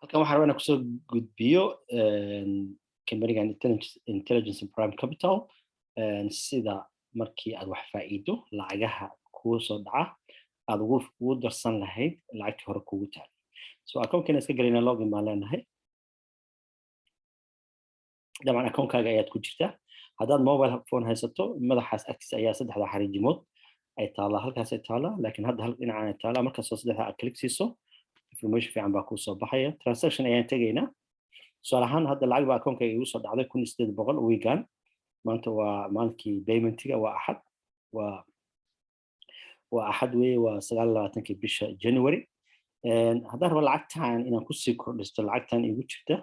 halkan waxaan rabaa inaan kusoo gudbiyo kambanigan intelligence and prime capital sida markii aad wax faa'iido lacagaha kuu soo dhaca aad ugu darsan lahayd lacagtii hore kugu taal. So account-kana iska galayna login baan leenahay. dabcan account-kaaga ayaad ku jirtaa. haddaad mobile phone haysato madaxaas agtiisa ayaa saddexda xariijimood ay taalaa, halkaas ay taalaa, laakiin hadda hal dhinacaan ay taalaa. markaasoo saddexda aad klik siiso information fiican baa kuu soo baxaya. transaction ayaan tegaynaa. tusaale ahaan hadda lacag baa account-kayga igu soo dhacday 1800 weegan. maanta waa maalinkii paymentiga, waa axad, waa axad weeye, waa 29 bisha January. haddaan rabo lacagtan inaan kusii kordhisto lacagtan igu jirta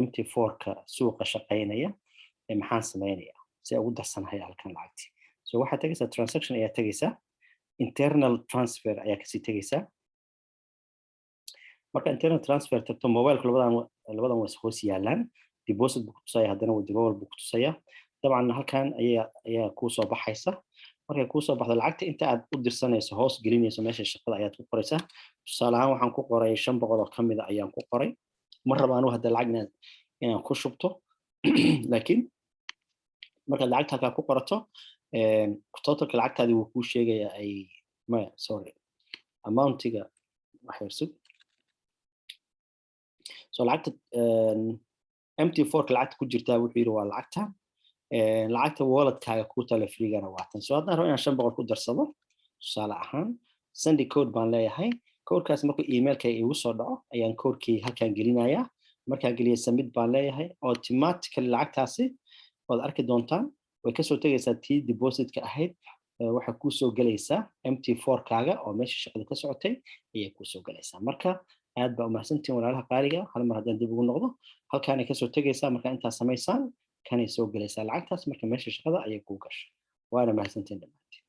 MT4-ka suuqa shaqaynaya, maxaan samaynayaa si ugu darsanahay halkan lacagtii. So waxaad tegaysaa transaction ayaa tegaysaa, internal transfer ayaa kasii tegaysaa. marka internal transfer tagto mobileka labadan waa hoos yaalaan. deposit buu kutusaya, haddana withdrawal buu kutusaya. dabcan halkan ayaa kuu soo baxaysa. markay kuu soo baxdo lacagta inta aad u dirsanayso hoos gelinayso meesha shaqada ayaad ku qoraysaa. tusaale ahaan waxaan ku qoray 500 oo kamid a ayaan ku qoray. ma rabo anigu hadda lacag inaan ku shubto laakiin markaad lacagta halkaa ku qorato totalka lacagtaadii wuu kuu sheegaya amountiga waxyar so lacagta MT4-ka lacagta ku jirtaa wuxuu yidhi waa lacagta walletkaaga ku tala freegana waa tan. So haddaan rabo inaan 500 ku darsado tusaale ahaan send code baan leeyahay. codekaas markuu emailka igu soo dhaco ayaan codekii halkan gelinayaa. markaan geliyo submit baan leeyahay, automatically lacagtaasi waad arki doontaan way kasoo tegaysaa tii depositka ahayd. waxay kuu soo gelaysaa MT4-kaaga oo meesha shaqada ka socotay ayay kuu soo gelaysaa. marka aad baa umahadsantihiin walaalaha qaaliga. hal mar haddaan dib ugu noqdo halkaanay kasoo tegaysaa. marka intaad samaysaan kanay soo gelaysaa lacagtaas. marka meesha shaqada ayay kuu gashay. waana mahadsantihiin dhammaantiin.